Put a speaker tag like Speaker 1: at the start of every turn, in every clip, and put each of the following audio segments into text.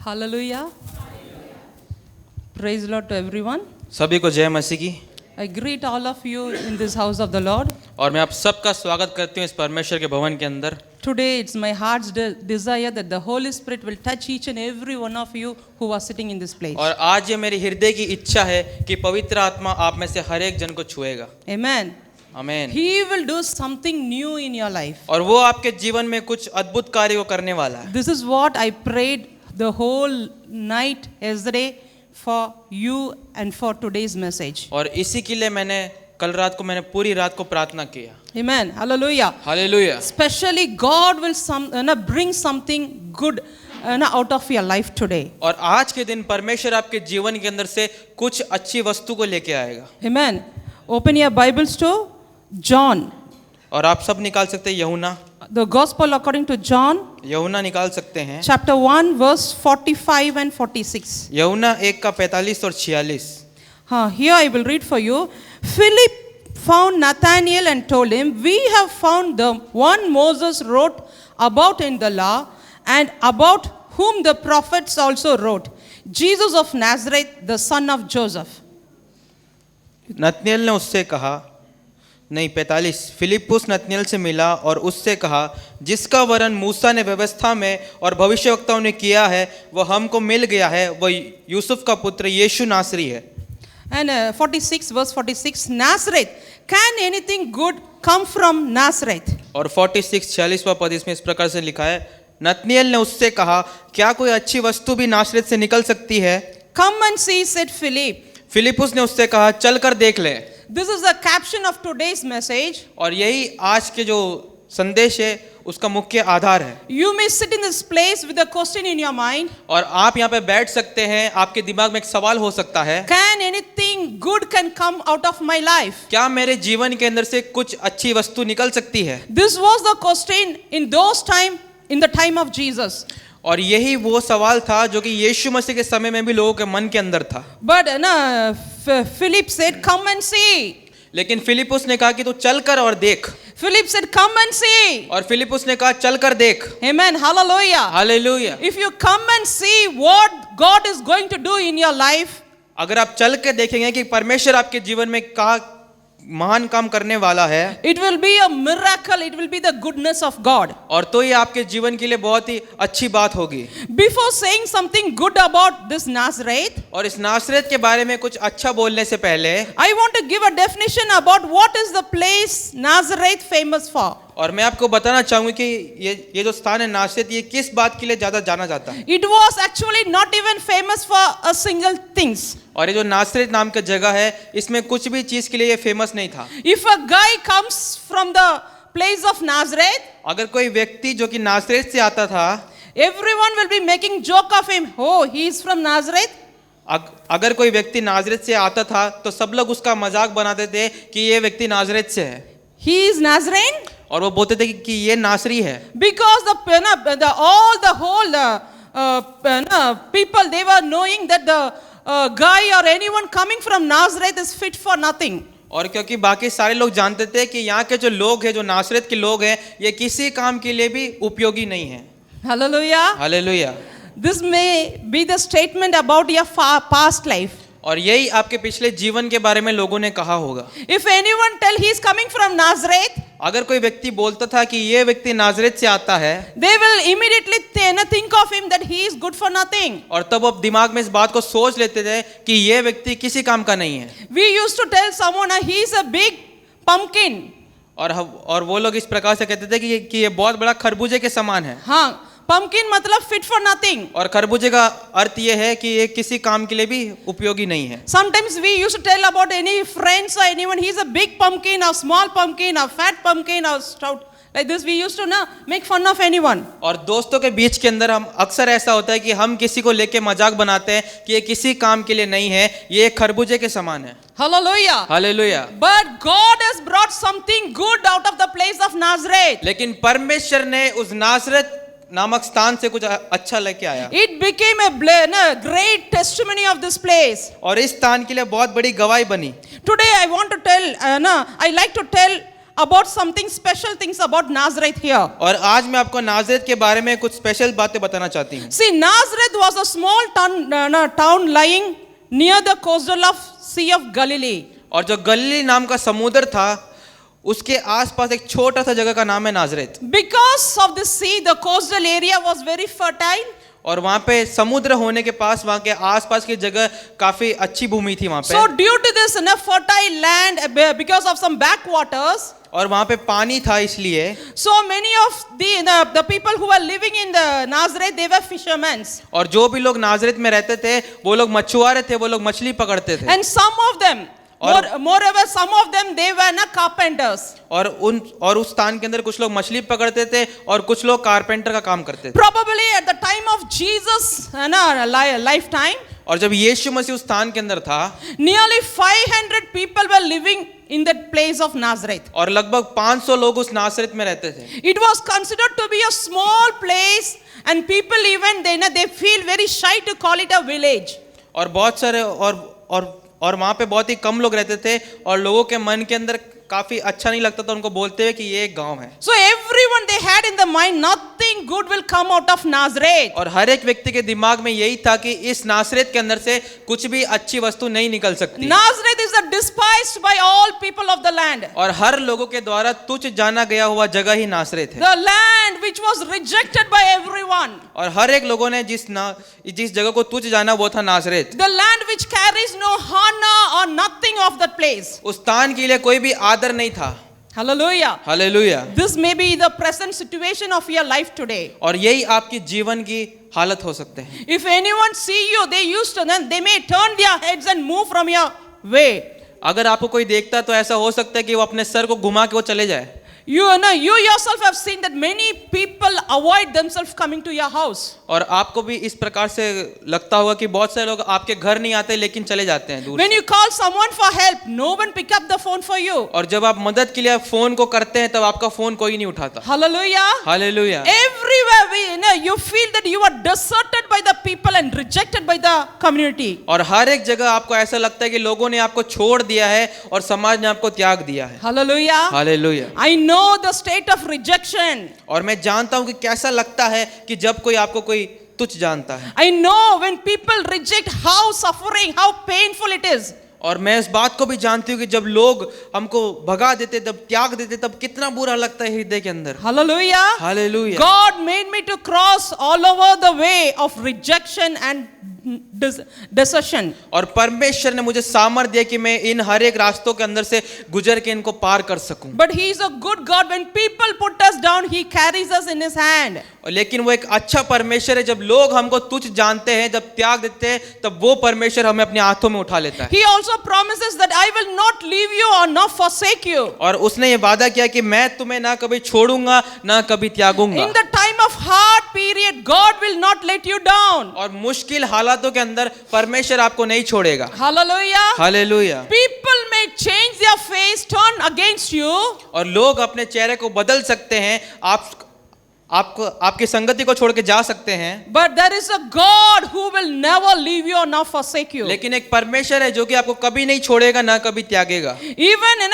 Speaker 1: Hallelujah. Praise the Lord to everyone.
Speaker 2: सभी को जय मसीह की।
Speaker 1: I greet all of you in this house of the Lord.
Speaker 2: और मैं आप सबका स्वागत करती हूँ इस परमेश्वर के भवन के अंदर।
Speaker 1: Today it's my heart's desire that the Holy Spirit will touch each and every one of you who are sitting in this place.
Speaker 2: और आज ये मेरी हृदय की इच्छा है कि पवित्र आत्मा आप में से हर एक जन को छुएगा।
Speaker 1: Amen.
Speaker 2: आमीन।
Speaker 1: He will do something new in your life.
Speaker 2: और वो आपके जीवन में कुछ अद्भुत कार्य को करने वाला है।
Speaker 1: This is what I prayed the whole night yesterday for you and for today's message.
Speaker 2: और इसी के लिए मैंने कल रात को पूरी रात को प्रार्थना किया।
Speaker 1: Amen. Hallelujah.
Speaker 2: Hallelujah.
Speaker 1: Especially God will bring something good out of your life today.
Speaker 2: और आज के दिन परमेश्वर आपके जीवन के अंदर से कुछ अच्छी वस्तु को लेके आएगा।
Speaker 1: Amen. Open your Bibles to John.
Speaker 2: और आप सब निकाल सकते हैं यूहन्ना।
Speaker 1: The Gospel according to John,
Speaker 2: यूहन्ना निकाल सकते हैं।
Speaker 1: chapter 1, verse 45 and 46.
Speaker 2: यूहन्ना 1 का 45 और 46।
Speaker 1: Here I will read for you. Philip found Nathanael and told him, "We have found the one Moses wrote about in the law, and about whom the prophets also wrote, Jesus of Nazareth, the son of Joseph."
Speaker 2: Nethanel ने उससे कहा, नहीं 45, फिलिप्पुस Nethanel से मिला और उससे कहा, जिसका वर्णन मूसा ने व्यवस्था में और भविष्यवक्ताओं ने किया है वह हमको मिल गया है, वह यूसुफ का पुत्र यीशु नासरी है।
Speaker 1: And 46, verse 46, Nazareth, can anything good come from Nazareth?
Speaker 2: और 46 पद इसमें इस प्रकार से लिखा है, नतनेल ने उससे कहा, क्या कोई अच्छी वस्तु भी नासरेत से निकल सकती है?
Speaker 1: Come and see, said Philip.
Speaker 2: फिलिप्पुस ने उससे कहा, चल कर देख ले।
Speaker 1: This is the caption of today's message.
Speaker 2: और यही आज के जो संदेश है उसका मुख्य आधार है।
Speaker 1: You may sit in this place with a question in your mind.
Speaker 2: और आप यहाँ पे बैठ सकते हैं, आपके दिमाग में एक सवाल हो सकता है,
Speaker 1: Can anything good can come out of my life?
Speaker 2: क्या मेरे जीवन के अंदर से कुछ अच्छी वस्तु निकल सकती है?
Speaker 1: This was the question in those time, in the time of Jesus.
Speaker 2: और यही वो सवाल था जो कि यीशु मसीह के समय में भी लोगों के मन के अंदर था।
Speaker 1: But Philip said, "Come and see."
Speaker 2: लेकिन फिलिप्पुस ने कहा कि तू चल कर और देख।
Speaker 1: Philip said, "Come and see."
Speaker 2: और फिलिप्पुस ने कहा, चल कर देख।
Speaker 1: Amen. Hallelujah.
Speaker 2: Hallelujah.
Speaker 1: If you come and see what God is going to do in your life,
Speaker 2: अगर आप चल के देखेंगे कि परमेश्वर आपके जीवन में क्या महान काम करने वाला है,
Speaker 1: it will be a miracle. It will be the goodness of God.
Speaker 2: और तो ये आपके जीवन के लिए बहुत ही अच्छी बात होगी।
Speaker 1: Before saying something good about this Nazareth,
Speaker 2: और इस नासरत के बारे में कुछ अच्छा बोलने से पहले
Speaker 1: I want to give a definition about what is the place Nazareth famous for.
Speaker 2: और मैं आपको बताना चाहूंगी कि ये जो स्थान है नासरत, ये किस बात के लिए ज्यादा जाना जाता है।
Speaker 1: It was actually not even famous for a single things.
Speaker 2: और ये जो नासरत नाम की जगह है, इसमें कुछ भी चीज के लिए ये फेमस नहीं था।
Speaker 1: If a guy comes from the place of Nazareth,
Speaker 2: अगर कोई व्यक्ति जो कि नासरत से आता था,
Speaker 1: everyone will be making joke of him. Oh, he is from Nazareth.
Speaker 2: अगर कोई व्यक्ति नासरत से आता था तो सब लोग उसका मजाक बनाते थे कि ये व्यक्ति नासरत से है।
Speaker 1: He is Nazarene.
Speaker 2: और वो बोलते थे कि ये नासरी है।
Speaker 1: Because the whole people, they were knowing that the guy or anyone coming from Nazareth is fit for nothing.
Speaker 2: और क्योंकि बाकी सारे लोग जानते थे कि यहाँ के जो लोग हैं, जो नासरत के लोग हैं, ये किसी काम के लिए भी उपयोगी नहीं है।
Speaker 1: Hallelujah.
Speaker 2: Hallelujah.
Speaker 1: This may be the statement about your past life.
Speaker 2: और यही आपके पिछले जीवन के बारे में लोगों ने कहा होगा।
Speaker 1: If anyone tell he is coming from Nazareth,
Speaker 2: अगर कोई व्यक्ति बोलता था कि ये व्यक्ति नासरत से आता है,
Speaker 1: they will immediately think of him that he is good for nothing.
Speaker 2: और तब वो दिमाग में इस बात को सोच लेते थे कि ये व्यक्ति किसी काम का नहीं है।
Speaker 1: We used to tell someone he is a big pumpkin.
Speaker 2: और वो लोग इस प्रकार से कहते थे कि ये बहुत बड़ा खरबूजे के समान है।
Speaker 1: हाँ, pumpkin मतलब fit for nothing.
Speaker 2: और खरबूजे का अर्थ ये है कि ये किसी काम के लिए भी उपयोगी नहीं है।
Speaker 1: Sometimes we used to tell about any friends or anyone, he is a big pumpkin or small pumpkin or fat pumpkin or stout. Like this we used to make fun of anyone.
Speaker 2: और दोस्तों के बीच के अंदर हम अक्सर ऐसा होता है कि हम किसी को लेके मजाक बनाते हैं कि ये किसी काम के लिए नहीं है, ये खरबूजे के समान है।
Speaker 1: Hallelujah.
Speaker 2: Hallelujah.
Speaker 1: But God has brought something good out of the place of Nazareth.
Speaker 2: लेकिन परमेश्वर ने उस नासरत नामक स्थान से कुछ अच्छा लेके आया।
Speaker 1: It became a great testimony of this place.
Speaker 2: और इस स्थान के लिए बहुत बड़ी गवाही बनी।
Speaker 1: Today I want to tell, I like to tell about something special things about Nazareth here.
Speaker 2: और आज मैं आपको नाजरेत के बारे में कुछ स्पेशल बातें बताना चाहती हूँ।
Speaker 1: See, Nazareth was a small town lying near the coastal of Sea of Galilee.
Speaker 2: और जो गलीली नाम का समुद्र था उसके आसपास एक छोटा सा जगह का नाम है Nazareth.
Speaker 1: Because of the sea, the coastal area was very fertile.
Speaker 2: और वहाँ पे समुद्र होने के पास वहाँ के आसपास की जगह काफी अच्छी भूमि थी वहाँ पे।
Speaker 1: So due to this fertile land, because of some backwaters,
Speaker 2: और वहाँ पे पानी था इसलिए
Speaker 1: so many of the people who were living in the Nazareth, they were fishermen.
Speaker 2: और जो भी लोग नाजरेत में रहते थे वो लोग मछुआरे थे, वो लोग मछली पकड़ते थे।
Speaker 1: And some of them, moreover, some of them, they were not carpenters.
Speaker 2: और उस स्थान के अंदर कुछ लोग मछली पकड़ते थे और कुछ लोग कारपेंटर का काम करते थे।
Speaker 1: Probably at the time of Jesus' lifetime,
Speaker 2: और जब यीशु मसीह उस स्थान के अंदर था
Speaker 1: nearly 500 people were living in that place of Nazareth.
Speaker 2: और लगभग 500 लोग उस नासरत में रहते थे।
Speaker 1: It was considered to be a small place, and people even they feel very shy to call it a village.
Speaker 2: और बहुत सारे और वहाँ पे बहुत ही कम लोग रहते थे और लोगों के मन के अंदर काफी अच्छा नहीं लगता था उनको बोलते हुए कि ये एक गांव है।
Speaker 1: So everyone they had in the mind, nothing good will come out of Nazareth.
Speaker 2: और हर एक व्यक्ति के दिमाग में यही था कि इस नासरत के अंदर से कुछ भी अच्छी वस्तु नहीं निकल सकती।
Speaker 1: Nazareth is despised by all people of the land.
Speaker 2: और हर लोगों के द्वारा तुच्छ जाना गया हुआ जगह ही नासरत है।
Speaker 1: The land which was rejected by everyone.
Speaker 2: और हर एक लोगों ने जिस जगह को तुच्छ जाना वो था नासरत।
Speaker 1: The land which carries no honor or nothing of that place.
Speaker 2: उस स्थान के लिए कोई भी आदर नहीं था।
Speaker 1: Hallelujah.
Speaker 2: Hallelujah.
Speaker 1: This may be the present situation of your life today.
Speaker 2: और यही आपकी जीवन की हालत हो सकते हैं।
Speaker 1: If anyone see you, they may turn their heads and move from your way.
Speaker 2: अगर आपको कोई देखता तो ऐसा हो सकता है कि वो अपने सर को घुमा के वो चले जाए।
Speaker 1: You yourself have seen that many people avoid themselves coming to your house.
Speaker 2: और आपको भी इस प्रकार से लगता होगा कि बहुत सारे लोग आपके घर नहीं आते लेकिन चले जाते हैं दूर
Speaker 1: When
Speaker 2: से।
Speaker 1: you call someone for help, no one pick up the phone for you.
Speaker 2: और जब आप मदद के लिए फोन को करते हैं तब आपका फोन कोई नहीं उठाता।
Speaker 1: Hallelujah.
Speaker 2: Hallelujah.
Speaker 1: Everywhere you feel that you are deserted by the people and rejected by the community.
Speaker 2: और हर एक जगह आपको ऐसा लगता है कि लोगों ने आपको छोड़ दिया है और समाज ने आपको त्याग दिया है।
Speaker 1: Hallelujah.
Speaker 2: Hallelujah.
Speaker 1: I know the state of rejection.
Speaker 2: और मैं जानता हूं कि कैसा लगता है कि जब कोई आपको कोई तुच्छ जानता है।
Speaker 1: I know when people reject, how suffering, how painful it is.
Speaker 2: और मैं इस बात को भी जानती हूँ कि जब लोग हमको भगा देते तब त्याग देते तब कितना बुरा लगता है हृदय के अंदर।
Speaker 1: Hallelujah.
Speaker 2: Hallelujah.
Speaker 1: God made me to cross all over the way of rejection and desertion.
Speaker 2: और परमेश्वर ने मुझे सामर्थ्य दिया कि मैं इन हर एक रास्तों के अंदर से गुजर के इनको पार कर सकूं।
Speaker 1: But he is a good God. When people put us down, he carries us in his hand.
Speaker 2: लेकिन वो एक अच्छा परमेश्वर है, जब लोग हमको तुच्छ जानते हैं, जब त्याग देते हैं, तब वो परमेश्वर हमें अपने हाथों में उठा लेता है।
Speaker 1: He also promises that I will not leave you or not forsake you.
Speaker 2: और उसने ये वादा किया कि मैं तुम्हें ना कभी छोड़ूंगा ना कभी त्यागूंगा।
Speaker 1: In the time of hard period, God will not let you down.
Speaker 2: और मुश्किल हालातों के अंदर परमेश्वर आपको नहीं छोड़ेगा।
Speaker 1: Hallelujah.
Speaker 2: Hallelujah.
Speaker 1: People may change their face, turn against you.
Speaker 2: और लोग अपने चेहरे को बदल सकते हैं, आपकी संगति को छोड़ के जा सकते हैं,
Speaker 1: But there is a God who will never leave you or not forsake you.
Speaker 2: लेकिन एक परमेश्वर है जो कि आपको कभी नहीं छोड़ेगा ना कभी त्यागेगा।
Speaker 1: Even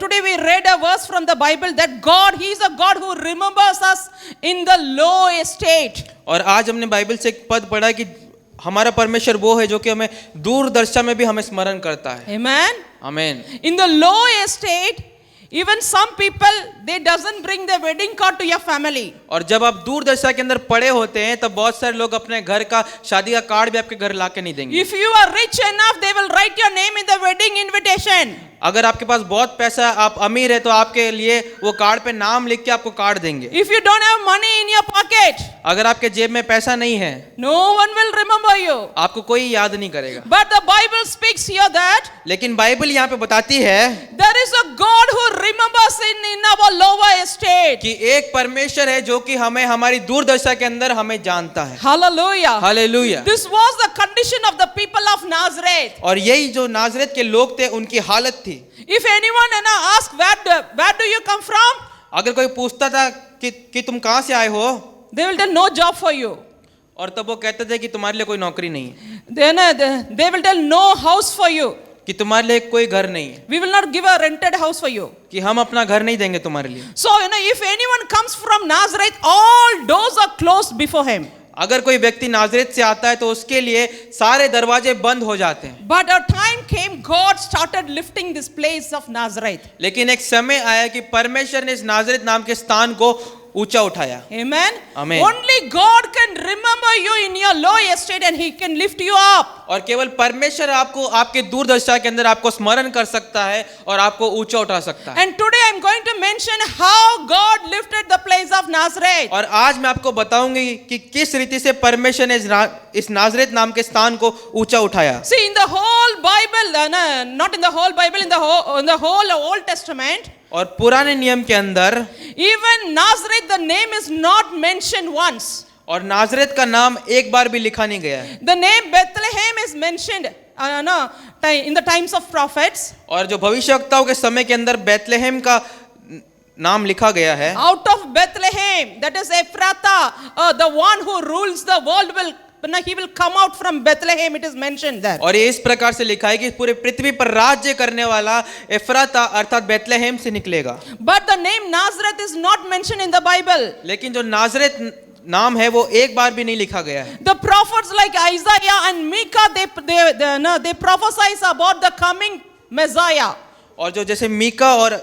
Speaker 1: today we read a verse from the Bible that God, he is a God who remembers us in the low estate.
Speaker 2: और आज हमने बाइबल से एक पद पढ़ा कि हमारा परमेश्वर वो है जो कि हमें दूरदर्शा में भी हमें स्मरण करता है।
Speaker 1: Amen.
Speaker 2: आमीन।
Speaker 1: In the low estate, even some people, they doesn't bring the wedding card to your family.
Speaker 2: और जब आप दूरदर्शा के अंदर पड़े होते हैं तब बहुत सारे लोग अपने घर का शादी का कार्ड भी आपके घर ला के नहीं देंगे।
Speaker 1: If you are rich enough, they will write your name in the wedding invitation.
Speaker 2: अगर आपके पास बहुत पैसा है, आप अमीर है, तो आपके लिए वो कार्ड पे नाम लिख के आपको कार्ड देंगे।
Speaker 1: If you don't have money in your pocket,
Speaker 2: अगर आपके जेब में पैसा नहीं है,
Speaker 1: no one will remember you.
Speaker 2: आपको कोई याद नहीं करेगा।
Speaker 1: But the Bible speaks here that
Speaker 2: लेकिन बाइबल यहाँ पे बताती है
Speaker 1: there is a God who remembers in our lower estate.
Speaker 2: कि एक परमेश्वर है जो कि हमें हमारी दूरदर्शा के अंदर हमें जानता है।
Speaker 1: Hallelujah.
Speaker 2: Hallelujah.
Speaker 1: This was the condition of the people of Nazareth.
Speaker 2: और यही जो नाजरेत के लोग थे उनकी हालत थी।
Speaker 1: If anyone ask where do you come from,
Speaker 2: अगर कोई पूछता था कि तुम कहाँ से आए हो,
Speaker 1: they will tell no job for you.
Speaker 2: और तब वो कहते थे कि तुम्हारे लिए कोई नौकरी नहीं है।
Speaker 1: Then they will tell no house for you.
Speaker 2: कि तुम्हारे लिए कोई घर नहीं है,
Speaker 1: We will not give a rented house for you.
Speaker 2: कि हम अपना घर नहीं देंगे तुम्हारे लिए।
Speaker 1: So, if anyone comes from Nazareth, all doors are closed before him.
Speaker 2: अगर कोई व्यक्ति नाजरेत से आता है तो उसके लिए सारे दरवाजे बंद हो जाते हैं।
Speaker 1: But a time came, God started lifting this place of Nazareth.
Speaker 2: लेकिन एक समय आया कि परमेश्वर ने इस नाजरेत नाम के स्थान को ऊंचा उठाया।
Speaker 1: Amen.
Speaker 2: Amen.
Speaker 1: Only God can remember you in your low estate and He can lift you up.
Speaker 2: और केवल परमेश्वर आपको आपके दूरदर्शा के अंदर आपको स्मरण कर सकता है और आपको ऊंचा उठा सकता है।
Speaker 1: And today I'm going to mention how God lifted the place of Nazareth.
Speaker 2: और आज मैं आपको बताऊंगी कि किस रीति से परमेश्वर ने इस नाजरेत नाम के स्थान को ऊंचा उठाया।
Speaker 1: See, in the whole Bible, not in the whole Bible, in the whole Old Testament,
Speaker 2: और पुराने नियम के अंदर
Speaker 1: even Nazareth, the name is not mentioned once.
Speaker 2: और नाजरेत का नाम एक बार भी लिखा नहीं गया है।
Speaker 1: The name Bethlehem is mentioned in the times of prophets.
Speaker 2: और जो भविष्यवक्ताओं के समय के अंदर बैतलहम का नाम लिखा गया है।
Speaker 1: Out of Bethlehem, that is Ephrathah, the one who rules the world he will come out from Bethlehem, it is mentioned there.
Speaker 2: और ये इस प्रकार से लिखा है कि पूरे पृथ्वी पर राज्य करने वाला एफ्राता अर्थात बैतलहम से निकलेगा।
Speaker 1: But the name Nazareth is not mentioned in the Bible.
Speaker 2: लेकिन जो नाजरेत नाम है वो एक बार भी नहीं लिखा गया है।
Speaker 1: The prophets like Isaiah and Micah, they prophesies about the coming Messiah.
Speaker 2: और जो जैसे मीका और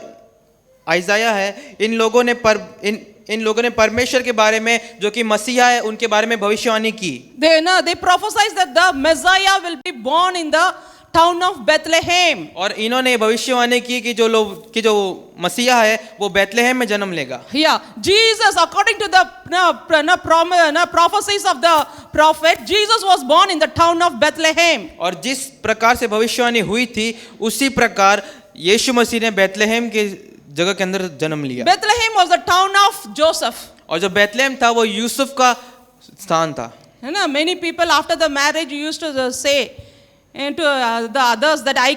Speaker 2: आइजाया है, इन लोगों ने परमेश्वर के बारे में जो कि मसीहा है उनके बारे में भविष्यवाणी की।
Speaker 1: They prophesied that the Messiah will be born in the town of Bethlehem.
Speaker 2: और इन्होंने भविष्यवाणी की कि जो मसीहा है वो बैतलहम में जन्म लेगा।
Speaker 1: Yeah, Jesus, according to the prophecies of the prophet, Jesus was born in the town of Bethlehem.
Speaker 2: और जिस प्रकार से भविष्यवाणी हुई थी उसी प्रकार यीशु मसीह ने बैतलहम के जगह के अंदर जन्म लिया।
Speaker 1: Bethlehem was the town of Joseph.
Speaker 2: और जो बैतलहम था वो यूसुफ का स्थान था।
Speaker 1: Many people after the marriage used to say to the others that I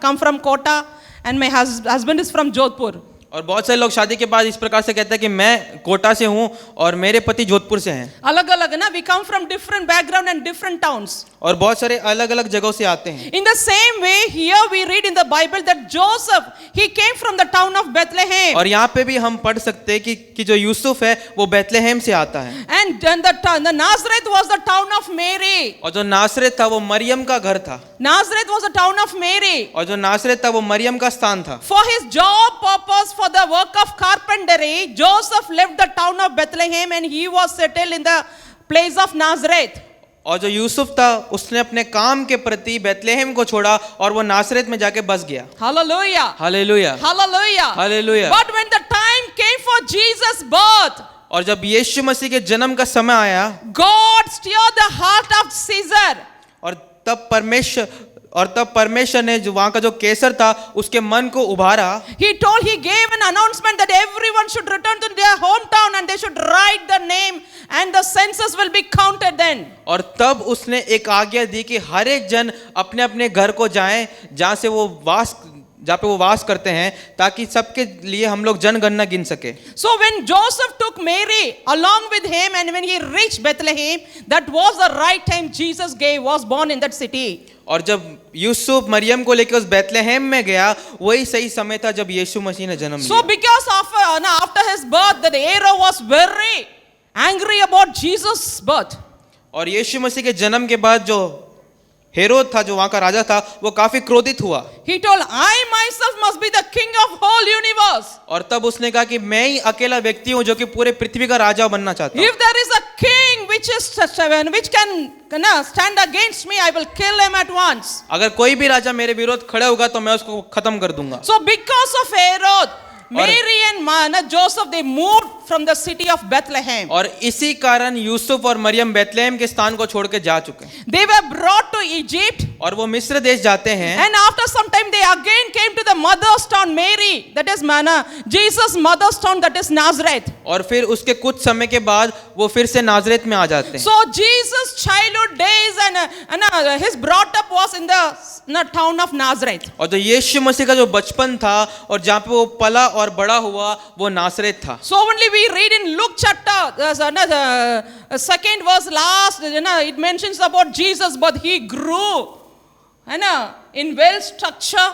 Speaker 1: come from Kota and my husband is from Jodhpur.
Speaker 2: और बहुत सारे लोग शादी के बाद इस प्रकार से कहते हैं कि मैं कोटा से हूँ और मेरे पति जोधपुर से हैं।
Speaker 1: अलग-अलग ना, we come from different background and different towns.
Speaker 2: और बहुत सारे अलग-अलग जगहों से आते हैं।
Speaker 1: In the same way, here we read in the Bible that Joseph, he came from the town of Bethlehem.
Speaker 2: और यहाँ पे भी हम पढ़ सकते हैं कि जो यूसुफ है वो बैतलहम से आता है।
Speaker 1: And the Nazareth was the town of Mary.
Speaker 2: और जो नासरेत था वो मरियम का घर था।
Speaker 1: Nazareth was the town of Mary.
Speaker 2: और जो नासरेत था वो मरियम का स्थान था।
Speaker 1: For his job purpose, for the work of carpentry, Joseph left the town of Bethlehem and he was settled in the place of Nazareth.
Speaker 2: और जो यूसुफ था उसने अपने काम के प्रति बैतलहम को छोड़ा और वो नासरेत में जाके बस गया।
Speaker 1: Hallelujah.
Speaker 2: Hallelujah.
Speaker 1: Hallelujah.
Speaker 2: Hallelujah.
Speaker 1: But when the time came for Jesus' birth,
Speaker 2: और जब यीशु मसीह के जन्म का समय आया,
Speaker 1: God stirred the heart of Caesar.
Speaker 2: और तब परमेश्वर ने जो वहां का जो केसर था उसके मन को उभारा।
Speaker 1: He gave an announcement that everyone should return to their hometown and they should write the name and the census will be counted then.
Speaker 2: और तब उसने एक आज्ञा दी कि हर एक जन अपने अपने घर को जाएं जहाँ पे वो वास करते हैं ताकि सबके लिए हम लोग जनगणना गिन सके।
Speaker 1: So when Joseph took Mary along with him and when he reached Bethlehem, that was the right time Jesus was born in that city.
Speaker 2: और जब यूसुफ मरियम को लेकर उस बैतलहम में गया वही सही समय था जब यीशु मसीह ने जन्म लिया।
Speaker 1: So because after his birth, the Herod was very angry about Jesus' birth.
Speaker 2: और यीशु मसीह के जन्म के बाद जो हेरोद था जो वहां का राजा था वो काफी क्रोधित हुआ।
Speaker 1: He told, I myself must be the king of whole universe.
Speaker 2: और तब उसने कहा कि मैं ही अकेला व्यक्ति हूं जो कि पूरे पृथ्वी का राजा बनना चाहता हूं।
Speaker 1: If there is a king which can stand against me, I will kill him at once.
Speaker 2: अगर कोई भी राजा मेरे विरोध खड़ा होगा तो मैं उसको खत्म कर दूंगा।
Speaker 1: So because of Herod, Mary and Joseph, they moved from the city of Bethlehem.
Speaker 2: और इसी कारण यूसुफ और मरियम बैतलहम के स्थान को छोड़ के जा चुके हैं।
Speaker 1: They were brought to Egypt.
Speaker 2: और वो मिस्र देश जाते हैं।
Speaker 1: And after some time they again came to the mother's town Mary, that is Jesus' mother's town, that is Nazareth.
Speaker 2: और फिर उसके कुछ समय के बाद वो फिर से नाजरेत में आ जाते हैं।
Speaker 1: So Jesus' childhood days and his brought up was in the town of Nazareth.
Speaker 2: और जो यीशु मसीह का जो बचपन था और जहाँ पे वो पला और बड़ा हुआ वो नासरेत था।
Speaker 1: So only we read in Luke chapter second verse last, it mentions about Jesus, but he grew and in well structure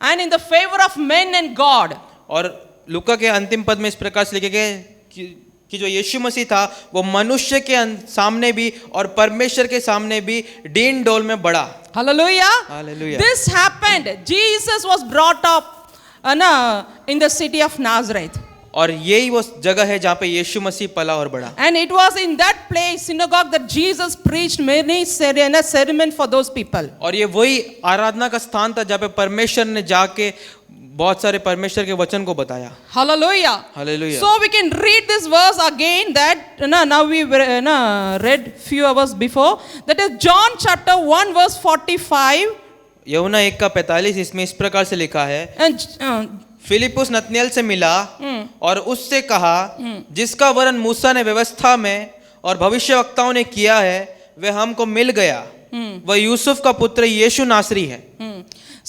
Speaker 1: and in the favor of men and God.
Speaker 2: और लूका के अंतिम पद में इस प्रकार से लिखे गए कि जो यीशु मसीह था वो मनुष्य के सामने भी और परमेश्वर के सामने भी डीन डोल में बढ़ा।
Speaker 1: Hallelujah.
Speaker 2: Hallelujah.
Speaker 1: This happened. Jesus was brought up in the city of Nazareth.
Speaker 2: और यही वो जगह है जहाँ पे यीशु मसीह पला और बढ़ा।
Speaker 1: And it was in that place, synagogue, that Jesus preached many sermons for those people.
Speaker 2: और ये वही आराधना का स्थान था जहाँ पे परमेश्वर ने जाके बहुत सारे परमेश्वर के वचन को बताया।
Speaker 1: Hallelujah.
Speaker 2: Hallelujah.
Speaker 1: So we can read this verse again that now we read few hours before. That is John chapter 1 verse 45.
Speaker 2: यूहन्ना 1:45 इसमें इस प्रकार से लिखा है,
Speaker 1: And
Speaker 2: फिलिपुस नतनएल से मिला और उससे कहा, जिसका वर्णन मूसा ने व्यवस्था में और भविष्यवक्ताओं ने किया है वह हमको मिल गया, वह यूसुफ का पुत्र यीशु नासरी है।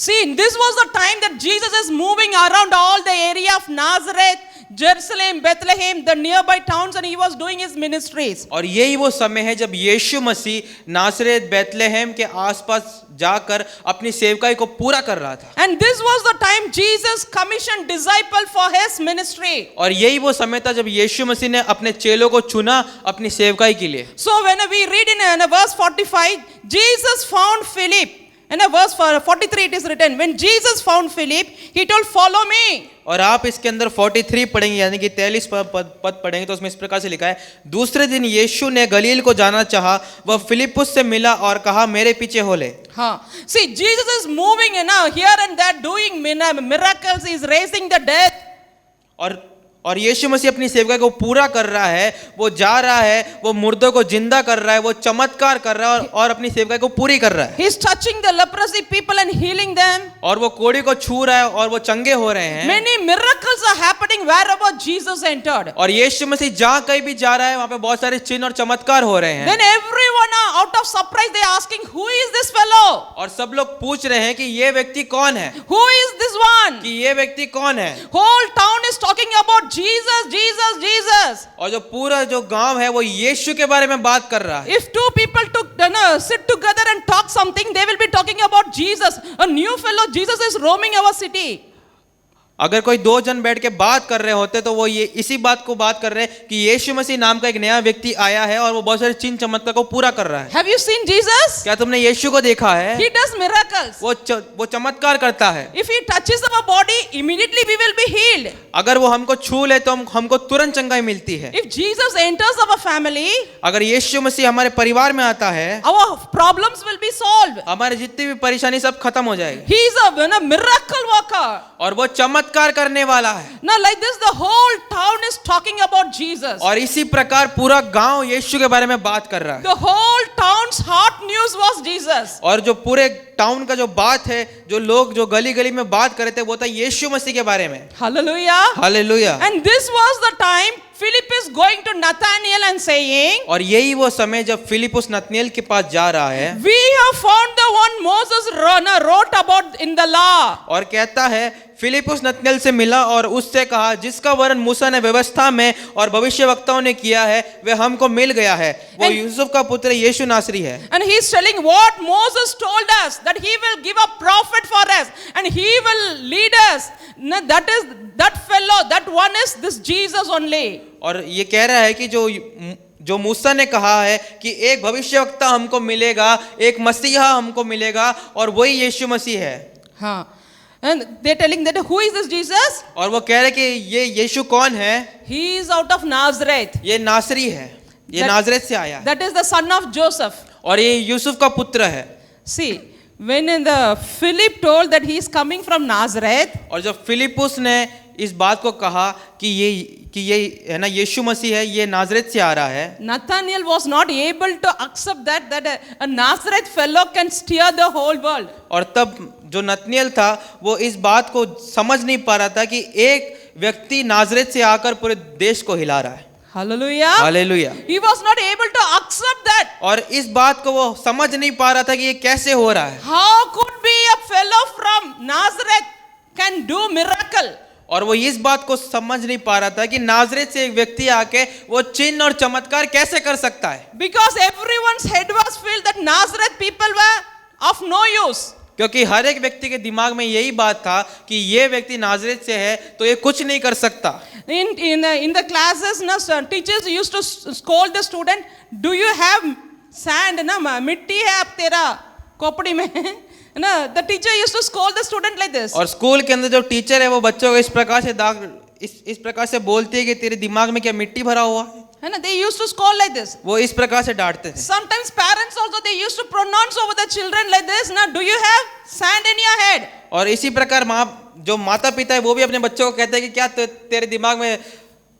Speaker 1: See, this was the time that Jesus is moving around all the area of Nazareth, Jerusalem, Bethlehem, the nearby towns, and he was doing his ministries.
Speaker 2: और यही वो समय है जब यीशु मसीह नासरेत बेथलेहेम के आसपास जाकर अपनी सेवकाई को पूरा कर रहा था।
Speaker 1: And this was the time Jesus commissioned disciple for his ministry.
Speaker 2: और यही वो समय था जब यीशु मसीह ने अपने चेलों को चुना अपनी सेवकाई के लिए।
Speaker 1: So when we read in verse 45, Jesus found Philip. In verse 43 it is written, when Jesus found Philip, he told, follow me.
Speaker 2: और आप इसके अंदर 43 पढ़ेंगे यानी कि 43 पद पढ़ेंगे तो उसमें इस प्रकार से लिखा है, दूसरे दिन यीशु ने गलील को जाना चाहा, वह फिलिपुस से मिला और कहा, मेरे पीछे हो ले।
Speaker 1: हाँ, see, Jesus is moving here and there, doing miracles, he is raising the dead.
Speaker 2: और यीशु मसीह अपनी सेवकाई को पूरा कर रहा है, वो जा रहा है, वो मुर्दों को जिंदा कर रहा है, वो चमत्कार कर रहा है और अपनी सेवकाई को पूरी कर रहा है।
Speaker 1: He is touching the leprosy people and healing them.
Speaker 2: और वो कोढ़ी को छू रहा है और वो चंगे हो रहे हैं।
Speaker 1: Many miracles are happening wherever Jesus entered.
Speaker 2: और यीशु मसीह जहाँ कहीं भी जा रहा है वहाँ पे बहुत सारे चिन्ह और चमत्कार हो रहे हैं।
Speaker 1: Then everyone out of surprise they asking, who is this fellow?
Speaker 2: और सब लोग पूछ रहे हैं कि ये व्यक्ति कौन है,
Speaker 1: Who is this one?
Speaker 2: कि ये व्यक्ति कौन है।
Speaker 1: Whole town is talking about Jesus, Jesus, Jesus.
Speaker 2: और जो पूरा जो गांव है वो यीशु के बारे में बात कर रहा है।
Speaker 1: If two people sit together and talk something, they will be talking about Jesus. A new fellow Jesus is roaming our city.
Speaker 2: अगर कोई दो जन बैठ के बात कर रहे होते तो वो ये इसी बात को बात कर रहे हैं कि यीशु मसीह नाम का एक नया व्यक्ति आया है और वो बहुत सारे चिन्ह चमत्कार को पूरा कर रहा है।
Speaker 1: Have you seen Jesus?
Speaker 2: क्या तुमने यीशु को देखा है?
Speaker 1: He does miracles.
Speaker 2: वो चमत्कार करता है।
Speaker 1: If he touches our body, immediately we will be healed.
Speaker 2: अगर वो हमको छू ले तो हमको तुरंत चंगाई मिलती है।
Speaker 1: If Jesus enters our family,
Speaker 2: अगर यीशु मसीह हमारे परिवार में आता है,
Speaker 1: our problems will be solved.
Speaker 2: हमारे जितनी भी परेशानी सब खत्म हो जाएगी।
Speaker 1: He is a miracle worker.
Speaker 2: और वो चमत्कार करने वाला है।
Speaker 1: Now like this the whole town is talking about Jesus.
Speaker 2: और इसी प्रकार पूरा गांव यीशु के बारे में बात कर रहा है।
Speaker 1: The whole town's hot news was Jesus.
Speaker 2: और जो पूरे टाउन का जो बात है, जो लोग जो गली गली में बात कर रहे थे वो था यीशु मसीह के बारे में।
Speaker 1: Hallelujah.
Speaker 2: Hallelujah.
Speaker 1: And this was the time Philip is going to Nathanael and saying,
Speaker 2: और यही वो समय जब फिलिपुस नतनएल के पास जा रहा है
Speaker 1: we have found the one Moses wrote about in the law.
Speaker 2: और कहता है, फिलिपुस नतनएल से मिला और उससे कहा, जिसका वर्णन मूसा ने व्यवस्था में और भविष्यवक्ताओं ने किया है वह हमको मिल गया है, वो यूसुफ का पुत्र यीशु नासरी है।
Speaker 1: And he is telling what Moses told us, that he will give a prophet for us and he will lead us. No, that fellow, that one is this Jesus only.
Speaker 2: और ये कह रहा है कि जो मूसा ने कहा है कि एक भविष्यवक्ता हमको मिलेगा, एक मसीहा हमको मिलेगा और वही यीशु मसीह है।
Speaker 1: हाँ. And they telling that who is this Jesus?
Speaker 2: और वो कह रहे कि ये यीशु कौन है?
Speaker 1: He is out of Nazareth.
Speaker 2: ये नासरी है, ये नाजरेत से आया है।
Speaker 1: That is the son of Joseph.
Speaker 2: और ये यूसुफ का पुत्र है।
Speaker 1: See, when the Philip told that he is coming from Nazareth,
Speaker 2: और जब फिलिपुस ने इस बात को कहा कि ये है ना यीशु मसीह है, ये नाजरेत से आ रहा है,
Speaker 1: Nathanael was not able to accept that a Nazareth fellow can steer the whole world.
Speaker 2: और तब जो नतनएल था वो इस बात को समझ नहीं पा रहा था कि एक व्यक्ति नाजरेत से आकर पूरे देश को हिला रहा है।
Speaker 1: Hallelujah.
Speaker 2: Hallelujah.
Speaker 1: He was not able to accept that.
Speaker 2: और इस बात को वो समझ नहीं पा रहा था कि ये कैसे हो रहा है।
Speaker 1: How could be a fellow from Nazareth can do miracle?
Speaker 2: और वो इस बात को समझ नहीं पा रहा था कि नाजरेत से एक व्यक्ति आके वो चिन्ह और चमत्कार कैसे कर सकता है।
Speaker 1: Because everyone's head was filled that Nazareth people were of no use.
Speaker 2: क्योंकि हर एक व्यक्ति के दिमाग में यही बात था कि ये व्यक्ति नाजरेत से है तो ये कुछ नहीं कर सकता।
Speaker 1: In the classes, na, teachers used to scold the student, do you have sand, na, मिट्टी है आप तेरा खोपड़ी में, ना, the teacher used to scold the student like this.
Speaker 2: और स्कूल के अंदर जो टीचर है वो बच्चों को इस प्रकार से बोलती है कि तेरे दिमाग में क्या मिट्टी भरा हुआ है
Speaker 1: ना, they used to scold like this.
Speaker 2: वो इस प्रकार से डांटते थे।
Speaker 1: Sometimes parents also, they used to pronounce over the children like this, na, do you have sand in your head?
Speaker 2: और इसी प्रकार जो माता पिता है वो भी अपने बच्चों को कहते हैं कि क्या तेरे दिमाग में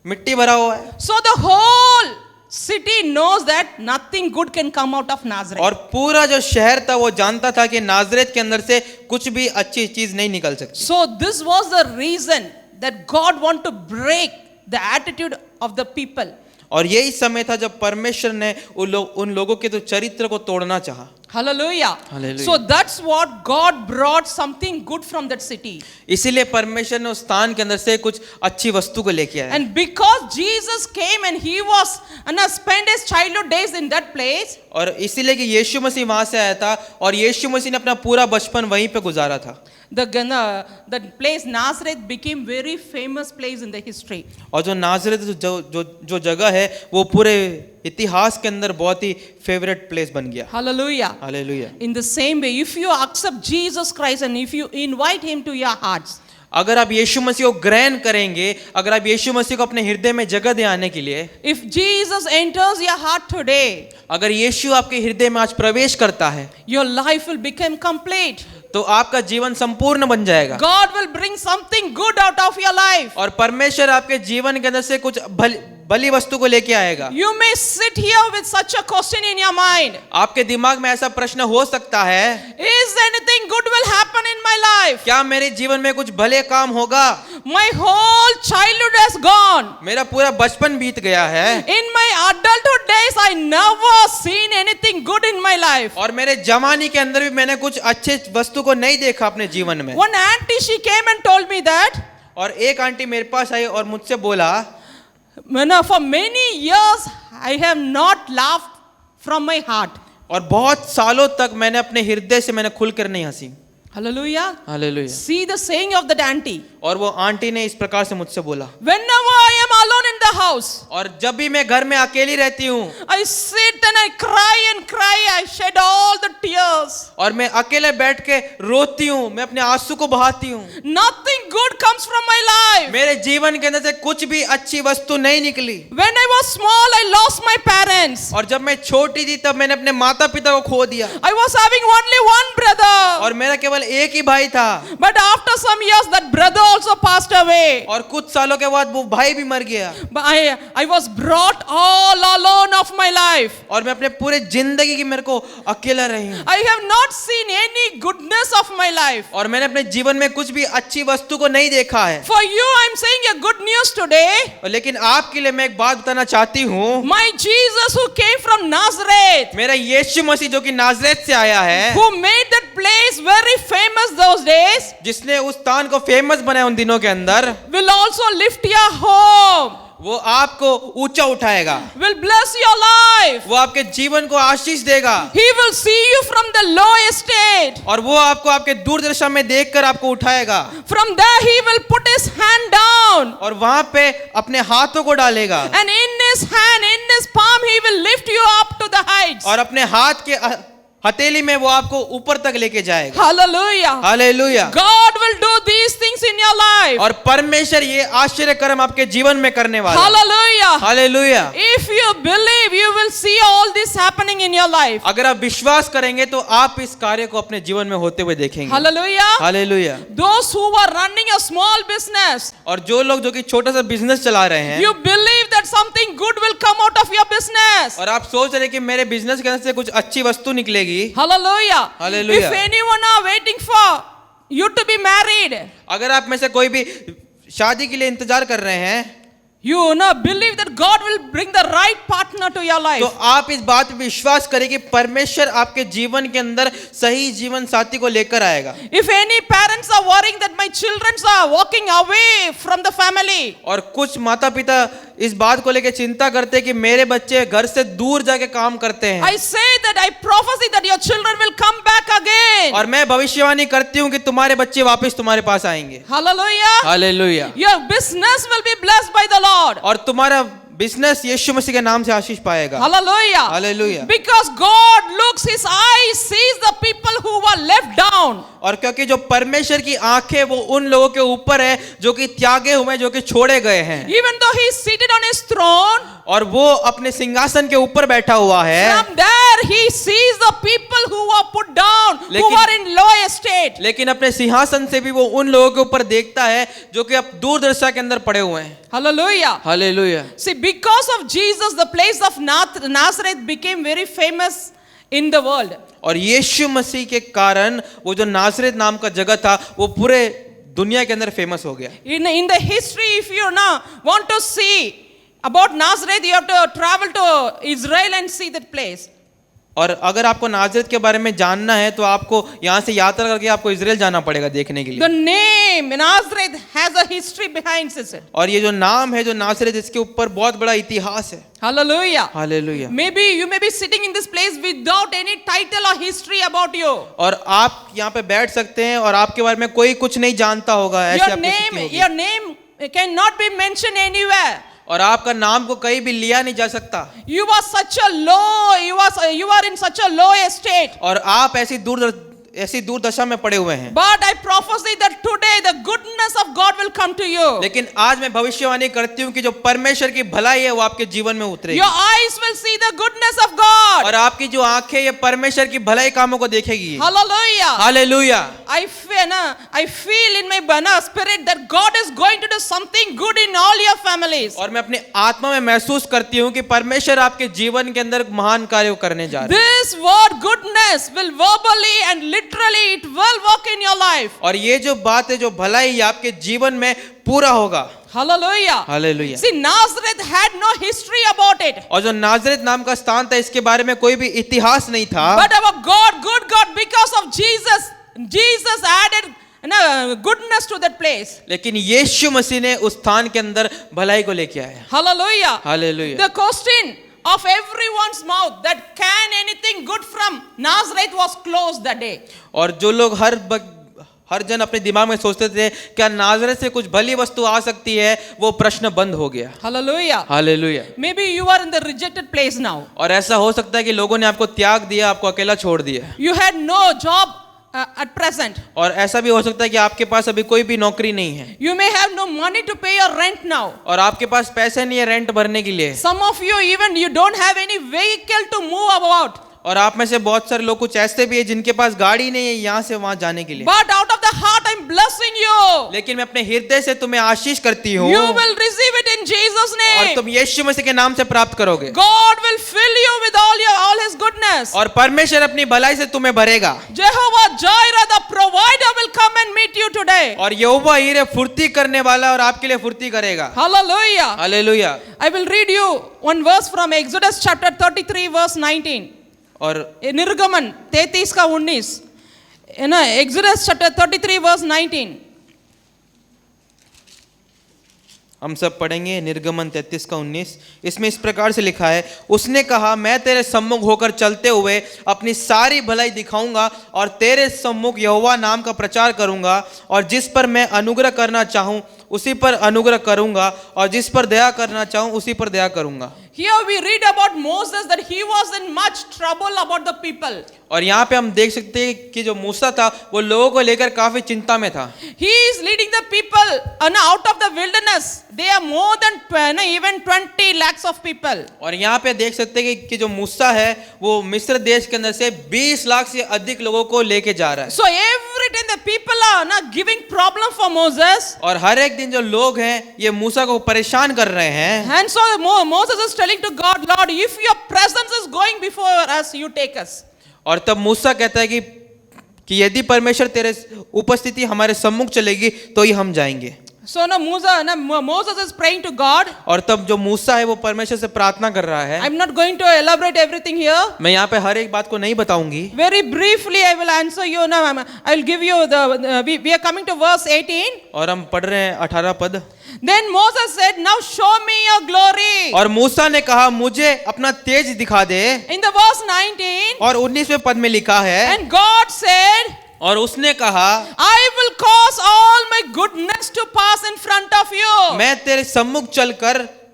Speaker 2: मिट्टी भरा हुआ है।
Speaker 1: So the whole city knows that nothing good can come out of Nazareth.
Speaker 2: और पूरा जो शहर था वो जानता था कि नाजरेत के अंदर से कुछ भी अच्छी चीज नहीं निकल सकती।
Speaker 1: So this was the reason that God want to break the attitude of the people.
Speaker 2: और यही समय था जब परमेश्वर ने उन लोगों के तो चरित्र को तोड़ना चाहा।
Speaker 1: Hallelujah.
Speaker 2: Hallelujah.
Speaker 1: So that's what God brought something good from that city.
Speaker 2: इसीलिए परमेश्वर ने उस स्थान के अंदर से कुछ अच्छी वस्तु को लेके आया।
Speaker 1: And because Jesus came and he was spent his childhood days in that place.
Speaker 2: और इसीलिए कि यीशु मसीह वहां से आया था और यीशु मसीह ने अपना पूरा बचपन वहीं पे गुजारा था।
Speaker 1: The place Nazareth became very famous place in the history.
Speaker 2: और जो नाजरेत जो जगह है वो पूरे इतिहास के अंदर बहुत ही फेवरेट प्लेस बन गया।
Speaker 1: Hallelujah.
Speaker 2: Hallelujah.
Speaker 1: In the same way, if you accept Jesus Christ and if you invite him to your hearts,
Speaker 2: अगर आप यीशु मसीह को ग्रहण करेंगे, अगर आप यीशु मसीह को अपने हृदय में जगह दे आने के लिए,
Speaker 1: if Jesus enters your heart today,
Speaker 2: अगर यीशु आपके हृदय में आज प्रवेश करता है,
Speaker 1: your life will become complete.
Speaker 2: तो आपका जीवन संपूर्ण बन जाएगा।
Speaker 1: God will bring something good out of your life.
Speaker 2: और परमेश्वर आपके जीवन के अंदर से कुछ भली वस्तु को लेके आएगा।
Speaker 1: You may sit here with such a question in your mind.
Speaker 2: आपके दिमाग में ऐसा प्रश्न हो सकता है,
Speaker 1: Is anything good will happen in my life?
Speaker 2: क्या मेरे जीवन में कुछ भले काम होगा?
Speaker 1: My whole childhood has gone.
Speaker 2: मेरा पूरा बचपन बीत गया है।
Speaker 1: In my adulthood days, I never seen anything good in my life.
Speaker 2: और मेरे जवानी के अंदर भी मैंने कुछ अच्छे वस्तु को नहीं देखा अपने जीवन में।
Speaker 1: One auntie, she came and told me that.
Speaker 2: और एक आंटी मेरे पास आई और मुझसे बोला,
Speaker 1: For many years, I have not laughed from my heart.
Speaker 2: और बहुत सालों तक मैंने अपने हृदय से मैंने खुलकर नहीं हंसी।
Speaker 1: Hallelujah.
Speaker 2: Hallelujah.
Speaker 1: See the saying of that auntie.
Speaker 2: और वो आंटी ने इस प्रकार से मुझसे बोला,
Speaker 1: Whenever I am alone in the house,
Speaker 2: और जब भी मैं घर में अकेली रहती हूँ,
Speaker 1: I sit and I cry and cry. I shed all the tears.
Speaker 2: और मैं अकेले बैठ के रोती हूँ, मैं अपने आंसू को बहाती हूँ।
Speaker 1: Nothing good comes from my life.
Speaker 2: मेरे जीवन के अंदर से कुछ भी अच्छी वस्तु नहीं निकली।
Speaker 1: When I was small, I lost my parents.
Speaker 2: और जब मैं छोटी थी तब मैंने अपने माता पिता को खो दिया।
Speaker 1: I was having only one brother.
Speaker 2: और मेरा केवल एक ही भाई था।
Speaker 1: But after some years, that brother also passed away.
Speaker 2: और कुछ सालों के बाद वो भाई भी मर गया।
Speaker 1: But I was brought all alone of my life.
Speaker 2: और मैं अपने पूरे जिंदगी की मेरे को अकेला रही हूँ।
Speaker 1: I have not seen any goodness of my life.
Speaker 2: और मैंने अपने जीवन में कुछ भी अच्छी वस्तु को नहीं देखा है।
Speaker 1: For you, I'm saying a good news today.
Speaker 2: लेकिन आपके लिए मैं एक बात बताना चाहती हूँ।
Speaker 1: My Jesus who came from Nazareth,
Speaker 2: मेरा यीशु मसीह जो कि नाजरेत से आया है,
Speaker 1: who made that place very famous those days,
Speaker 2: जिसने उस स्थान को फेमस बनाया उन दिनों के अंदर,
Speaker 1: will also lift your home,
Speaker 2: वो आपको ऊंचा उठाएगा,
Speaker 1: will bless your life.
Speaker 2: वो आपके जीवन को आशीष देगा,
Speaker 1: He will see you from the low estate.
Speaker 2: और वो आपको आपके दूरदर्शन में देखकर आपको उठाएगा,
Speaker 1: From there he will put his hand down.
Speaker 2: और वहां पे अपने हाथों को डालेगा,
Speaker 1: And in his hand, in his palm, he will lift you up to the heights.
Speaker 2: और अपने हाथ के हथेली में वो आपको ऊपर तक लेके जाएगा।
Speaker 1: Hallelujah.
Speaker 2: Hallelujah.
Speaker 1: God will do these things in your life.
Speaker 2: और परमेश्वर ये आश्चर्य कर्म आपके जीवन में करने वाला है।
Speaker 1: Hallelujah.
Speaker 2: Hallelujah.
Speaker 1: If you believe, you will see all this happening in your life.
Speaker 2: अगर आप विश्वास करेंगे तो आप इस कार्य को अपने जीवन में होते हुए देखेंगे।
Speaker 1: Hallelujah.
Speaker 2: Hallelujah.
Speaker 1: Those who are running a small business,
Speaker 2: और जो लोग जो कि छोटा सा बिजनेस चला रहे हैं,
Speaker 1: you believe that something good will come out of your business.
Speaker 2: और आप सोच रहे हैं कि मेरे बिजनेस के अंदर से कुछ अच्छी वस्तु निकलेगी।
Speaker 1: Hallelujah.
Speaker 2: Hallelujah.
Speaker 1: If anyone are waiting for you to be married,
Speaker 2: अगर आप में से कोई भी शादी के लिए इंतजार कर रहे हैं,
Speaker 1: You know, believe that God will bring the right partner to your life.
Speaker 2: तो आप इस बात पे विश्वास करें कि परमेश्वर आपके जीवन के अंदर सही जीवन साथी को लेकर आएगा।
Speaker 1: If any parents are worrying that my children are walking away from the family,
Speaker 2: और कुछ माता पिता इस बात को लेकर चिंता करते हैं कि मेरे बच्चे घर से दूर जाके काम करते हैं,
Speaker 1: I say that I prophesy that your children will come back again.
Speaker 2: और मैं भविष्यवाणी करती हूँ कि तुम्हारे बच्चे वापस तुम्हारे पास आएंगे।
Speaker 1: Hallelujah.
Speaker 2: Hallelujah.
Speaker 1: Your business will be blessed by the Lord.
Speaker 2: और तुम्हारा बिजनेस यीशु मसीह के नाम से आशीष पाएगा।
Speaker 1: Hallelujah.
Speaker 2: Hallelujah.
Speaker 1: Because God looks, His eyes sees the people who were left down.
Speaker 2: और क्योंकि जो परमेश्वर की आंखें वो उन लोगों के ऊपर है जो कि त्यागे हुए, जो कि छोड़े गए हैं।
Speaker 1: Even though He is seated on His throne,
Speaker 2: और वो अपने सिंहासन के ऊपर बैठा हुआ है,
Speaker 1: from there He sees the people who were put down, who
Speaker 2: लेकिन-
Speaker 1: were in low estate.
Speaker 2: लेकिन अपने सिंहासन से भी वो उन लोगों के ऊपर देखता है जो कि अब दूरदर्शा के अंदर पड़े हुए हैं।
Speaker 1: Hallelujah.
Speaker 2: Hallelujah.
Speaker 1: See, because of Jesus, the place of Nazareth became very famous in the world.
Speaker 2: और यीशु मसीह के कारण वो जो नासरेत नाम का जगह था वो पूरे दुनिया के अंदर फेमस हो गया।
Speaker 1: In the history, if you now want to see about Nazareth, you have to travel to Israel and see that place.
Speaker 2: और अगर आपको नासरेत के बारे में जानना है तो आपको यहाँ से यात्रा करके आपको इजराइल जाना पड़ेगा देखने के लिए।
Speaker 1: The name Nazareth has a history behind it.
Speaker 2: और ये जो नाम है जो नासरेत, इसके ऊपर बहुत बड़ा इतिहास है।
Speaker 1: Hallelujah.
Speaker 2: Hallelujah.
Speaker 1: Maybe you may be sitting in this place without any title or history about you.
Speaker 2: और आप यहाँ पे बैठ सकते हैं और आपके बारे में कोई कुछ नहीं जानता होगा, ऐसी
Speaker 1: Your
Speaker 2: आपकी स्थिति होगी।
Speaker 1: your name cannot be mentioned anywhere.
Speaker 2: और आपका नाम को कहीं भी लिया नहीं जा सकता।
Speaker 1: You are such a low, you are in such a low estate.
Speaker 2: और आप ऐसी दुर्दशा में पड़े हुए हैं।
Speaker 1: But I prophesy that today the goodness of God will come to you.
Speaker 2: लेकिन आज मैं भविष्यवाणी करती हूँ कि जो परमेश्वर की भलाई है वो आपके जीवन में उतरेगी।
Speaker 1: Your eyes will see the goodness of God.
Speaker 2: और आपकी जो आंखें ये परमेश्वर की भलाई कामों को देखेगी।
Speaker 1: Hallelujah.
Speaker 2: Hallelujah.
Speaker 1: I feel in my spirit that God is going to do something good in all your families.
Speaker 2: और मैं अपनी आत्मा में महसूस करती हूँ कि परमेश्वर आपके जीवन के अंदर महान कार्य करने जा रहे हैं।
Speaker 1: This word goodness will verbally and literally it will work in your life.
Speaker 2: और ये जो बात है, जो भलाई है, आपके जीवन में पूरा होगा।
Speaker 1: Hallelujah.
Speaker 2: Hallelujah.
Speaker 1: See, Nazareth had no history about it.
Speaker 2: और जो नाजरेत नाम का स्थान था इसके बारे में कोई भी इतिहास नहीं था।
Speaker 1: But our God, good God, because of Jesus added goodness to that place.
Speaker 2: लेकिन यीशु मसीह ने उस स्थान के अंदर भलाई को लेके आया।
Speaker 1: Hallelujah.
Speaker 2: Hallelujah.
Speaker 1: The question of everyone's mouth that can anything good from Nazareth was closed that day.
Speaker 2: और जो लोग हर जन अपने दिमाग में सोचते थे क्या नाजरेत से कुछ भली वस्तु आ सकती है, वो प्रश्न बंद हो गया।
Speaker 1: Hallelujah.
Speaker 2: Hallelujah.
Speaker 1: Maybe you are in the rejected place now.
Speaker 2: और ऐसा हो सकता है कि लोगों ने आपको त्याग दिया, आपको अकेला छोड़ दिया।
Speaker 1: You had no job at present.
Speaker 2: और ऐसा भी हो सकता है कि आपके पास अभी कोई भी नौकरी नहीं है।
Speaker 1: You may have no money to pay your rent now.
Speaker 2: और आपके पास पैसे नहीं है रेंट भरने के लिए।
Speaker 1: Some of you even you don't have any vehicle to move about.
Speaker 2: और आप में से बहुत सारे लोग कुछ ऐसे भी हैं जिनके पास गाड़ी नहीं है यहाँ से वहां जाने के लिए।
Speaker 1: But out of the heart I'm blessing you.
Speaker 2: लेकिन मैं अपने हृदय से तुम्हें आशीष करती हूँ।
Speaker 1: You will receive it in Jesus'
Speaker 2: और
Speaker 1: name.
Speaker 2: तुम यीशु मसीह के नाम से प्राप्त करोगे।
Speaker 1: God will fill you with all His goodness.
Speaker 2: और परमेश्वर अपनी भलाई से तुम्हें भरेगा।
Speaker 1: Jehovah Jireh, the provider, will come and meet you today.
Speaker 2: और यहोवा यीरे फुर्ती करने वाला और आपके लिए फुर्ती करेगा।
Speaker 1: Hallelujah.
Speaker 2: Hallelujah.
Speaker 1: I will read you one verse from Exodus chapter 33 verse 19.
Speaker 2: और
Speaker 1: निर्गमन 33 का 19, है ना, Exodus chapter 33 verse 19.
Speaker 2: हम सब पढ़ेंगे निर्गमन 33 का 19। इसमें इस प्रकार से लिखा है, उसने कहा मैं तेरे सम्मुख होकर चलते हुए अपनी सारी भलाई दिखाऊंगा और तेरे सम्मुख यहोवा नाम का प्रचार करूंगा, और जिस पर मैं अनुग्रह करना चाहूं उसी पर अनुग्रह करूंगा, और जिस पर दया करना चाहूं उसी पर दया करूंगा।
Speaker 1: Here we read about Moses that he was in much trouble about the people.
Speaker 2: और यहाँ पे हम देख सकते हैं कि जो मूसा था वो लोगों को लेकर काफी चिंता में था।
Speaker 1: He is leading the people out of the wilderness. They are more than even 20 lakhs of people.
Speaker 2: और यहाँ पे देख सकते हैं कि जो मूसा है वो मिस्र देश के अंदर से 20 लाख से अधिक लोगों को लेके जा रहा है।
Speaker 1: So every time the people are giving problem for Moses.
Speaker 2: और हर एक दिन जो लोग हैं ये मूसा को परेशान कर रहे हैं।
Speaker 1: And so Moses is telling to God, Lord, if your presence is going before us, you take us.
Speaker 2: और तब मूसा कहता है कि यदि परमेश्वर तेरे उपस्थिति हमारे सम्मुख चलेगी तो ही हम जाएंगे।
Speaker 1: So now Moses is praying to God.
Speaker 2: और तब जो मूसा है वो परमेश्वर से प्रार्थना कर रहा है।
Speaker 1: I'm not going to elaborate everything here.
Speaker 2: मैं यहाँ पे हर एक बात को नहीं बताऊंगी।
Speaker 1: Very briefly I will answer you now. I will give you we are coming to verse 18.
Speaker 2: और हम पढ़ रहे हैं 18 पद।
Speaker 1: Then Moses said, now show me your glory.
Speaker 2: और मूसा ने कहा मुझे अपना तेज दिखा दे।
Speaker 1: In the verse 19.
Speaker 2: और 19वें पद में लिखा है,
Speaker 1: And God said,
Speaker 2: और उसने कहा
Speaker 1: I will cause all my goodness to pass in front of you.
Speaker 2: मैं तेरे सम्मुख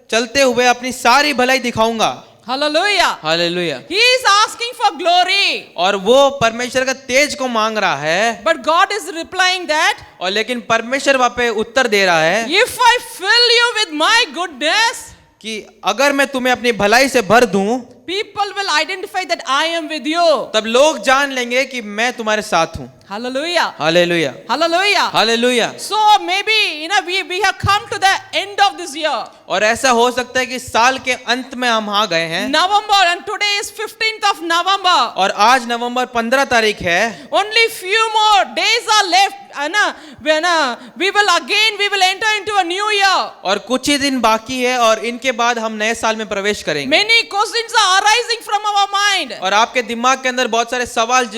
Speaker 2: चलते हुए अपनी सारी भलाई दिखाऊंगा।
Speaker 1: Hallelujah.
Speaker 2: Hallelujah.
Speaker 1: He is asking for glory.
Speaker 2: और वो परमेश्वर का तेज को मांग रहा है।
Speaker 1: But God is replying that,
Speaker 2: और लेकिन परमेश्वर वहाँ पे उत्तर दे रहा है
Speaker 1: if I fill you with my goodness,
Speaker 2: कि अगर मैं तुम्हें अपनी भलाई से भर दूं,
Speaker 1: people will identify that I am with you.
Speaker 2: तब लोग जान लेंगे कि मैं तुम्हारे साथ हूँ।
Speaker 1: Hallelujah.
Speaker 2: Hallelujah.
Speaker 1: Hallelujah.
Speaker 2: Hallelujah.
Speaker 1: So maybe we have come to the end of this year.
Speaker 2: और ऐसा हो सकता है कि साल के अंत में हम आ गए हैं।
Speaker 1: November, and today is 15th of November.
Speaker 2: और आज नवंबर 15 तारीख है।
Speaker 1: Only few more days are left. We will enter into a new year.
Speaker 2: और कुछ ही दिन बाकी है और इनके बाद हम नए साल में प्रवेश करेंगे।
Speaker 1: Many questions are arising from our mind.
Speaker 2: और आपके दिमाग के अंदर बहुत सारे सवाल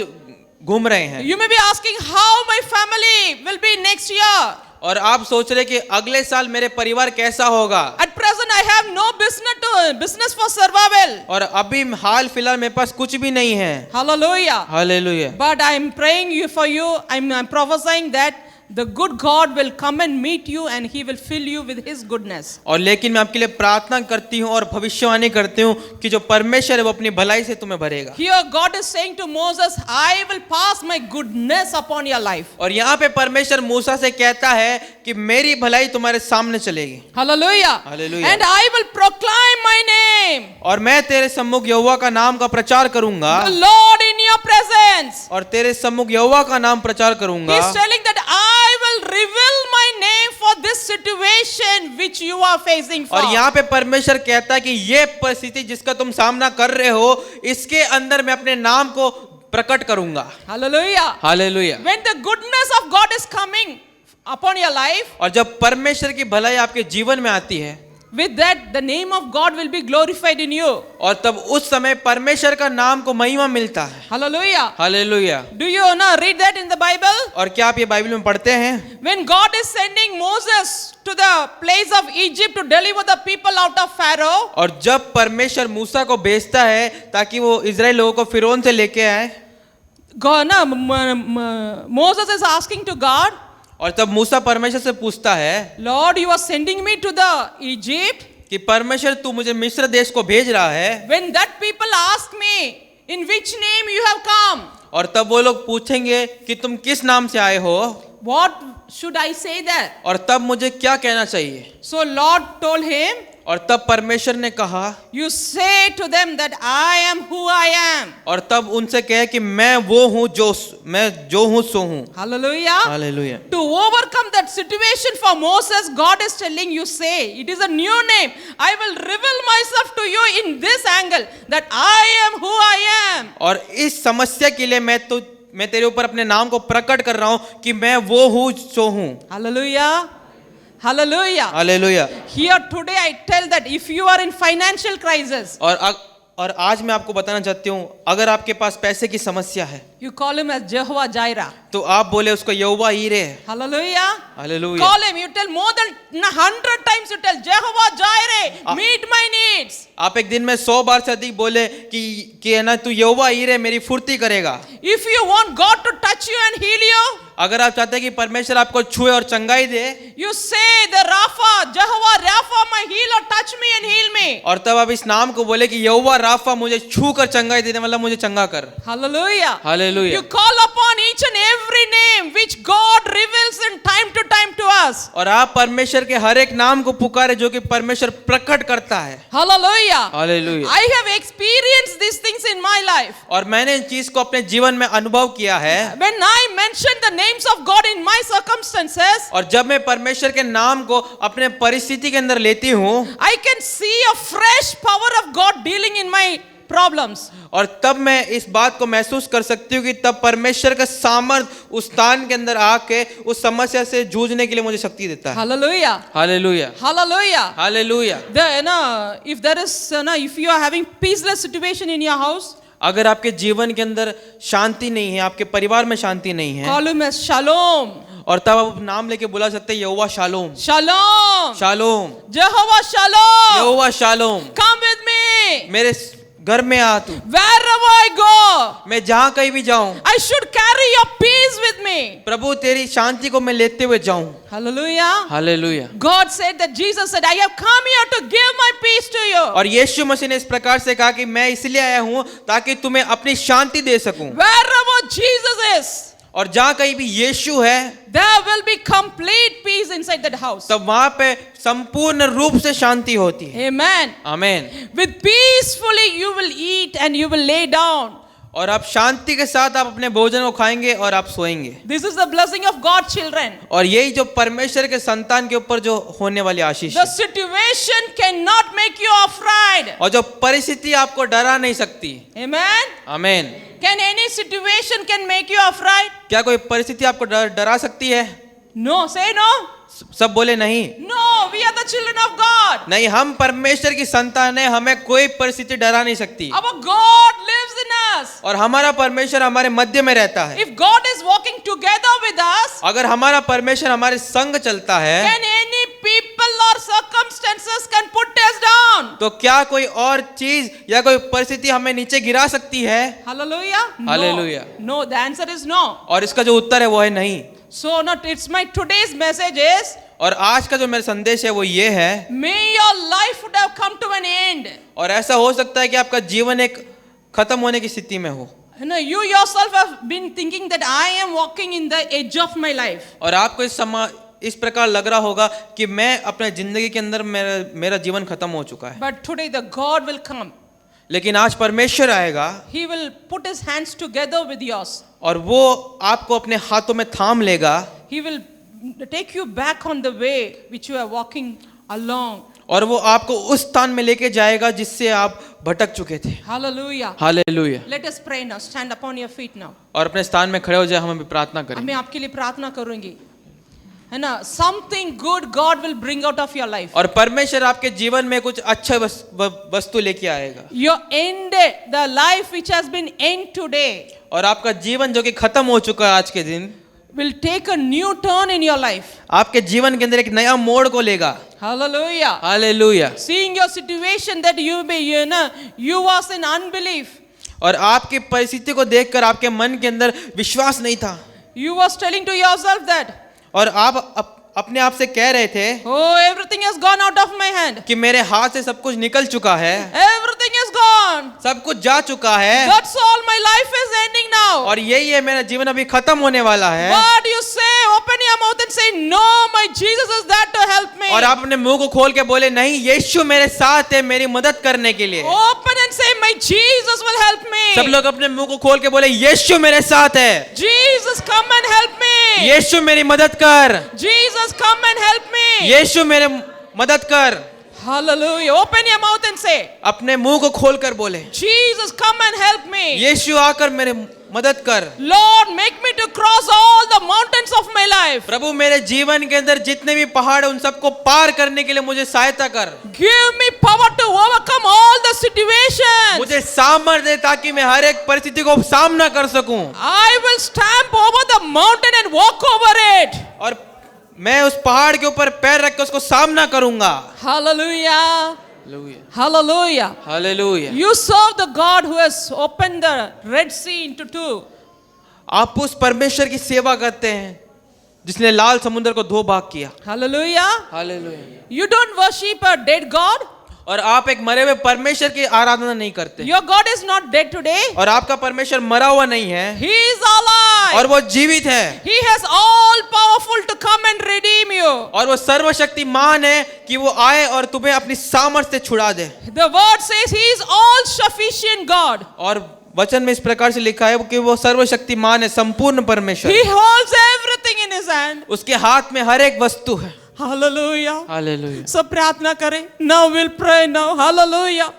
Speaker 2: घूम रहे हैं।
Speaker 1: You may be asking how my family will be next year.
Speaker 2: और आप सोच रहे कि अगले साल मेरे परिवार कैसा होगा।
Speaker 1: At present I have no business for survival.
Speaker 2: और अभी हाल फिलहाल मेरे पास कुछ भी नहीं है।
Speaker 1: Hallelujah.
Speaker 2: Hallelujah.
Speaker 1: But I am praying for you. I'm prophesying that the good God will come and meet you and he will fill you with his goodness.
Speaker 2: और लेकिन मैं आपके लिए प्रार्थना करती हूँ और भविष्यवाणी करती हूँ कि जो परमेश्वर है वो अपनी भलाई से तुम्हें भरेगा।
Speaker 1: Here God is saying to Moses, I will pass my goodness upon your life.
Speaker 2: और यहाँ पे परमेश्वर मूसा से कहता है कि मेरी भलाई तुम्हारे सामने चलेगी।
Speaker 1: Hallelujah.
Speaker 2: Hallelujah.
Speaker 1: And I will proclaim my name.
Speaker 2: और मैं तेरे सम्मुख यहोवा का नाम का प्रचार करूंगा।
Speaker 1: The Lord in your presence.
Speaker 2: और तेरे सम्मुख यहोवा का नाम प्रचार करूंगा।
Speaker 1: He's telling that I will reveal my name for this situation which you are facing for.
Speaker 2: और यहाँ पे परमेश्वर कहता है कि ये परिस्थिति जिसका तुम सामना कर रहे हो इसके अंदर मैं अपने नाम को प्रकट करूंगा।
Speaker 1: Hallelujah.
Speaker 2: Hallelujah.
Speaker 1: When the goodness of God is coming upon your life,
Speaker 2: और जब परमेश्वर की भलाई आपके जीवन में आती है,
Speaker 1: with that the name of God will be glorified in you.
Speaker 2: और तब उस समय परमेश्वर का नाम को महिमा मिलता है।
Speaker 1: Hallelujah.
Speaker 2: Hallelujah.
Speaker 1: Do you read that in the Bible?
Speaker 2: और क्या आप ये बाइबल में पढ़ते हैं?
Speaker 1: When God is sending Moses to the place of Egypt to deliver the people out of Pharaoh,
Speaker 2: और जब परमेश्वर मूसा को भेजता है ताकि वो इजराइल लोगों को फिरौन से लेके आए,
Speaker 1: Moses is asking to God,
Speaker 2: और तब मूसा परमेश्वर से पूछता है,
Speaker 1: Lord, you are sending me to the Egypt.
Speaker 2: कि परमेश्वर तू मुझे मिस्र देश को भेज रहा है।
Speaker 1: When that people ask me, in which name you have come?
Speaker 2: और तब वो लोग पूछेंगे कि तुम किस नाम से आए हो,
Speaker 1: What should I say that?
Speaker 2: और तब मुझे क्या कहना चाहिए?
Speaker 1: So Lord told him,
Speaker 2: और तब परमेश्वर ने कहा,
Speaker 1: you say to them that I am who I am.
Speaker 2: और तब उनसे कहे कि मैं वो हूँ मैं जो हूँ सो हूँ।
Speaker 1: Hallelujah.
Speaker 2: Hallelujah.
Speaker 1: To overcome that situation for Moses, God is telling you, say, it is a new name. I will reveal myself to you in this angle, that I am who I am.
Speaker 2: और इस समस्या के लिए मैं तेरे ऊपर अपने नाम को प्रकट कर रहा हूँ कि मैं वो हूँ सो हूँ।
Speaker 1: Hallelujah. Hallelujah.
Speaker 2: Hallelujah.
Speaker 1: Here today I tell that if you are in financial crisis,
Speaker 2: और आज मैं आपको बताना चाहती हूँ, अगर आपके पास पैसे की समस्या है,
Speaker 1: you call him as Jehovah Jireh.
Speaker 2: तो आप बोले उसको यहोवा हीरे है।
Speaker 1: Hallelujah.
Speaker 2: Hallelujah.
Speaker 1: Call him. You tell more than 100 times. You tell Jehovah Jireh, meet my needs.
Speaker 2: आप एक दिन में 100 बार से अधिक बोले कि है ना तू यहोवा हीरे मेरी पूर्ति करेगा।
Speaker 1: If you want God to touch you and heal you,
Speaker 2: अगर आप चाहते हैं कि परमेश्वर आपको छुए और चंगाई दे,
Speaker 1: you say the Rapha, Jehovah Rapha, my healer, touch me and heal me.
Speaker 2: और तब आप इस नाम को बोले कि यहोवा राफा मुझे छू कर चंगाई देने वाला मुझे चंगा कर।
Speaker 1: Hallelujah.
Speaker 2: Hallelujah.
Speaker 1: You call upon each and every name which God reveals in time to time to us.
Speaker 2: और आप परमेश्वर के हर एक नाम को पुकारे जो कि परमेश्वर प्रकट करता है।
Speaker 1: Hallelujah.
Speaker 2: Hallelujah.
Speaker 1: I have experienced these things in my life.
Speaker 2: और मैंने इन चीज को अपने जीवन में अनुभव किया है।
Speaker 1: When I mention the names of God in my circumstances,
Speaker 2: और जब मैं परमेश्वर के नाम को अपने परिस्थिति के अंदर लेती हूँ,
Speaker 1: I can see a fresh power of God dealing in my problems.
Speaker 2: और तब मैं इस बात को महसूस कर सकती हूँ कि तब परमेश्वर का सामर्थ उस स्थान के अंदर आके उस समस्या से जूझने के लिए मुझे शक्ति देता है।
Speaker 1: Hallelujah.
Speaker 2: Hallelujah,
Speaker 1: Hallelujah.
Speaker 2: Hallelujah.
Speaker 1: If there is, if you are having peaceless situation in your house,
Speaker 2: अगर आपके जीवन के अंदर शांति नहीं है, आपके परिवार में शांति नहीं है,
Speaker 1: call him as Shalom.
Speaker 2: और तब आप नाम लेके बुला सकते हैं Jehovah Shalom,
Speaker 1: Shalom.
Speaker 2: Shalom,
Speaker 1: Jehovah Shalom.
Speaker 2: Jehovah Shalom,
Speaker 1: Come with me.
Speaker 2: मेरे घर में आ तू।
Speaker 1: Wherever I go,
Speaker 2: मैं जहाँ कहीं भी जाऊं,
Speaker 1: I should carry your peace with me.
Speaker 2: प्रभु तेरी शांति को मैं लेते हुए जाऊं।
Speaker 1: Hallelujah.
Speaker 2: Hallelujah.
Speaker 1: God said that Jesus said, I have come here to give my peace to you.
Speaker 2: और यीशु मसीह ने इस प्रकार से कहा कि मैं इसलिए आया हूँ ताकि तुम्हें अपनी शांति दे सकूं।
Speaker 1: Wherever Jesus is,
Speaker 2: और जहाँ कहीं भी यीशु है,
Speaker 1: there will be complete peace inside that house.
Speaker 2: तब वहां पे संपूर्ण रूप से शांति होती है।
Speaker 1: Amen.
Speaker 2: आमीन।
Speaker 1: With peacefully you will eat and you will lay down.
Speaker 2: और आप शांति के साथ आप अपने भोजन को खाएंगे और आप सोएंगे।
Speaker 1: This is the blessing of God's children.
Speaker 2: और यही जो परमेश्वर के संतान के ऊपर जो होने वाली आशीष
Speaker 1: The
Speaker 2: है।
Speaker 1: situation cannot make you afraid.
Speaker 2: और जो परिस्थिति आपको डरा नहीं सकती।
Speaker 1: Amen.
Speaker 2: आमीन।
Speaker 1: Can any situation can make you afraid?
Speaker 2: क्या कोई परिस्थिति आपको डरा सकती है?
Speaker 1: No. Say no.
Speaker 2: सब बोले नहीं।
Speaker 1: No. We are the children of God.
Speaker 2: नहीं, हम परमेश्वर की संतान है, हमें कोई परिस्थिति डरा नहीं सकती।
Speaker 1: Our God lives in us.
Speaker 2: और हमारा परमेश्वर हमारे मध्य में रहता है।
Speaker 1: If God is walking together with us,
Speaker 2: अगर हमारा परमेश्वर हमारे संग चलता है,
Speaker 1: can any people or circumstances can put us down?
Speaker 2: तो क्या कोई और चीज या कोई परिस्थिति हमें नीचे गिरा सकती है?
Speaker 1: Hallelujah. No.
Speaker 2: Hallelujah.
Speaker 1: No. The answer is no.
Speaker 2: और इसका जो उत्तर है वो है नहीं।
Speaker 1: So not. It's my today's message is,
Speaker 2: और आज का जो मेरा संदेश है वो ये है,
Speaker 1: may your life would have come to an end.
Speaker 2: और ऐसा हो सकता है कि आपका जीवन एक खत्म होने की स्थिति में हो।
Speaker 1: You yourself have been thinking that I am walking in the edge of my life.
Speaker 2: और आपको इस प्रकार लग रहा होगा कि मैं अपने जिंदगी के अंदर मेरा जीवन खत्म हो चुका है।
Speaker 1: But today the God will come.
Speaker 2: लेकिन आज परमेश्वर आएगा
Speaker 1: He will put his hands together with yours.
Speaker 2: और वो आपको अपने हाथों में थाम लेगा।
Speaker 1: He will take you back on the way which you are walking along.
Speaker 2: और वो आपको उस स्थान में लेके जाएगा जिससे आप भटक चुके थे।
Speaker 1: Hallelujah.
Speaker 2: Hallelujah.
Speaker 1: Let us pray now. Stand upon your feet now.
Speaker 2: और अपने स्थान में खड़े हो जाए, हम भी प्रार्थना करें।
Speaker 1: मैं आपके लिए प्रार्थना करूंगी, है ना? Something good God will bring out of your life.
Speaker 2: और परमेश्वर आपके जीवन में कुछ अच्छा वस्तु लेके आएगा।
Speaker 1: Your ended the life which has been end today
Speaker 2: और आपका जीवन जो कि खत्म हो चुका है आज के दिन,
Speaker 1: will take a new turn in your life.
Speaker 2: आपके जीवन के अंदर एक नया मोड़ को लेगा।
Speaker 1: Hallelujah.
Speaker 2: Hallelujah.
Speaker 1: Seeing your situation that you was in unbelief.
Speaker 2: और आपकी परिस्थिति को देखकर आपके मन के अंदर विश्वास नहीं था।
Speaker 1: You was telling to yourself that,
Speaker 2: और आप अपने आप से कह रहे थे,
Speaker 1: oh, everything has gone out of my hand.
Speaker 2: कि मेरे हाथ से सब कुछ निकल चुका है,
Speaker 1: Everything is gone.
Speaker 2: सब कुछ जा चुका है,
Speaker 1: That's all. My life is ending now.
Speaker 2: और यही है, मेरा जीवन अभी खत्म होने वाला है।
Speaker 1: But you say, open your mouth and say, no, my Jesus is there to help me.
Speaker 2: और आप अपने मुंह को खोल के बोले, नहीं, यीशु मेरे साथ है मेरी मदद करने के लिए।
Speaker 1: Open and say, my Jesus will help me.
Speaker 2: सब लोग अपने मुंह को खोल के बोले, यीशु मेरे साथ है।
Speaker 1: Jesus, come and help me.
Speaker 2: यीशु मेरी मदद कर।
Speaker 1: Jesus, come and help me.
Speaker 2: यीशु मेरे मदद कर।
Speaker 1: Hallelujah. Open your mouth and say,
Speaker 2: अपने मुंह को खोल कर बोले,
Speaker 1: Jesus, come and help me.
Speaker 2: यीशु आकर मेरे मदद कर।
Speaker 1: Lord, make me to cross all the mountains of my life.
Speaker 2: प्रभु, मेरे जीवन के अंदर जितने भी पहाड़ है उन सबको पार करने के लिए मुझे सहायता कर।
Speaker 1: Give me power to overcome all the situations.
Speaker 2: मुझे सामर्थ्य दे ताकि मैं हर एक परिस्थिति को सामना कर सकूं।
Speaker 1: I will stamp over the mountain and walk over it.
Speaker 2: और मैं उस पहाड़ के ऊपर पैर रख के उसको सामना करूंगा।
Speaker 1: Hallelujah. Hallelujah.
Speaker 2: Hallelujah.
Speaker 1: You serve the God who has opened the Red Sea into two.
Speaker 2: आप उस परमेश्वर की सेवा करते हैं जिसने लाल समुद्र को दो भाग किया।
Speaker 1: Hallelujah.
Speaker 2: Hallelujah.
Speaker 1: You don't worship a dead God.
Speaker 2: और आप एक मरे हुए परमेश्वर की आराधना नहीं करते।
Speaker 1: Your God is not dead today.
Speaker 2: और आपका परमेश्वर मरा हुआ नहीं है,
Speaker 1: He is alive.
Speaker 2: और वो जीवित है।
Speaker 1: He has all powerful to come and redeem you.
Speaker 2: और वो सर्वशक्तिमान है कि वो आए और तुम्हें अपनी सामर्थ्य से छुड़ा दे।
Speaker 1: The word says He is all sufficient God.
Speaker 2: और वचन में इस प्रकार से लिखा है कि वो सर्वशक्तिमान है, संपूर्ण परमेश्वर।
Speaker 1: He holds everything in His hand.
Speaker 2: उसके हाथ में हर एक वस्तु है।
Speaker 1: Hallelujah.
Speaker 2: हालेलुया।
Speaker 1: सब प्रार्थना करें. Now we'll pray now. Hallelujah.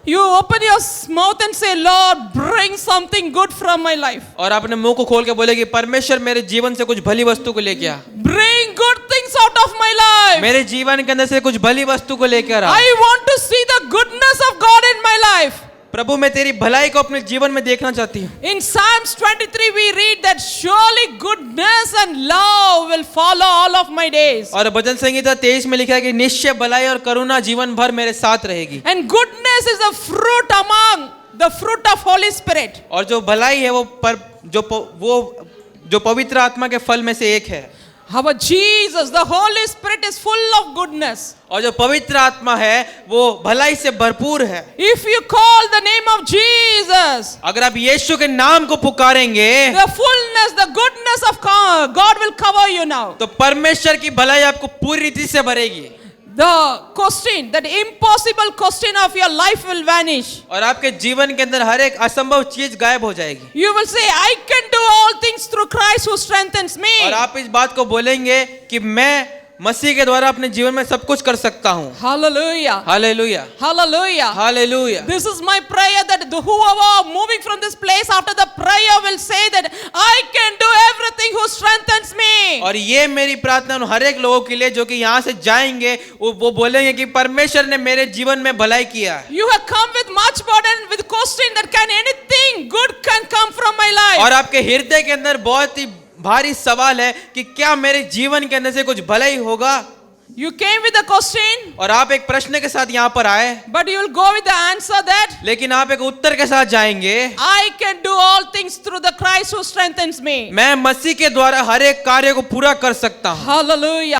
Speaker 1: You open your mouth and say, Lord, bring something good from my life.
Speaker 2: और अपने मुंह को खोल के बोले कि परमेश्वर मेरे जीवन से कुछ भली वस्तु को लेके आ,
Speaker 1: Bring good things out of my life.
Speaker 2: मेरे जीवन के अंदर से कुछ भली वस्तु को लेकर आ।
Speaker 1: I want to see the goodness of God in my life.
Speaker 2: प्रभु मैं तेरी भलाई को अपने जीवन में देखना चाहती हूँ।
Speaker 1: In Psalms 23 we read that surely goodness and love will follow all of my days.
Speaker 2: और भजन संहिता 23 में लिखा है कि निश्चय भलाई और करुणा जीवन भर मेरे साथ रहेगी।
Speaker 1: And goodness is a fruit among the fruit of Holy Spirit.
Speaker 2: और जो भलाई है जो पवित्र आत्मा के फल में से एक है।
Speaker 1: Our Jesus, the Holy Spirit is full of goodness.
Speaker 2: और जो पवित्र आत्मा है वो भलाई से भरपूर है।
Speaker 1: If you call the name of Jesus,
Speaker 2: अगर आप यीशु के नाम को पुकारेंगे
Speaker 1: the fullness, the goodness of God will cover you now.
Speaker 2: तो परमेश्वर की भलाई आपको पूरी रीति से भरेगी।
Speaker 1: The question, that impossible question of your life will vanish.
Speaker 2: और आपके जीवन के अंदर हर एक असंभव चीज गायब हो जाएगी।
Speaker 1: You will say, I can do all things through Christ who strengthens me.
Speaker 2: और आप इस बात को बोलेंगे कि मैं मसीह के द्वारा अपने जीवन में सब कुछ कर सकता हूँ।
Speaker 1: Hallelujah.
Speaker 2: Hallelujah,
Speaker 1: Hallelujah.
Speaker 2: Hallelujah.
Speaker 1: This is my prayer, that whoever are moving from this place after the prayer will say that I can do everything who strengthens me.
Speaker 2: और ये मेरी प्रार्थना उन हर एक लोगों के लिए जो कि यहाँ से जाएंगे वो बोलेंगे कि परमेश्वर ने मेरे जीवन में भलाई किया है।
Speaker 1: You have come with much burden, with question that can anything good can come from my life.
Speaker 2: और आपके हृदय के अंदर बहुत ही भारी सवाल है कि क्या मेरे जीवन के अंदर से कुछ भलाई होगा।
Speaker 1: You came with a question,
Speaker 2: और आप एक प्रश्न के साथ यहाँ पर आए,
Speaker 1: but you will go with the answer that
Speaker 2: लेकिन आप एक उत्तर के साथ जाएंगे,
Speaker 1: I can do all things through the Christ who strengthens me.
Speaker 2: मैं मसीह के द्वारा हर एक कार्य को पूरा कर सकता हूँ।
Speaker 1: Hallelujah.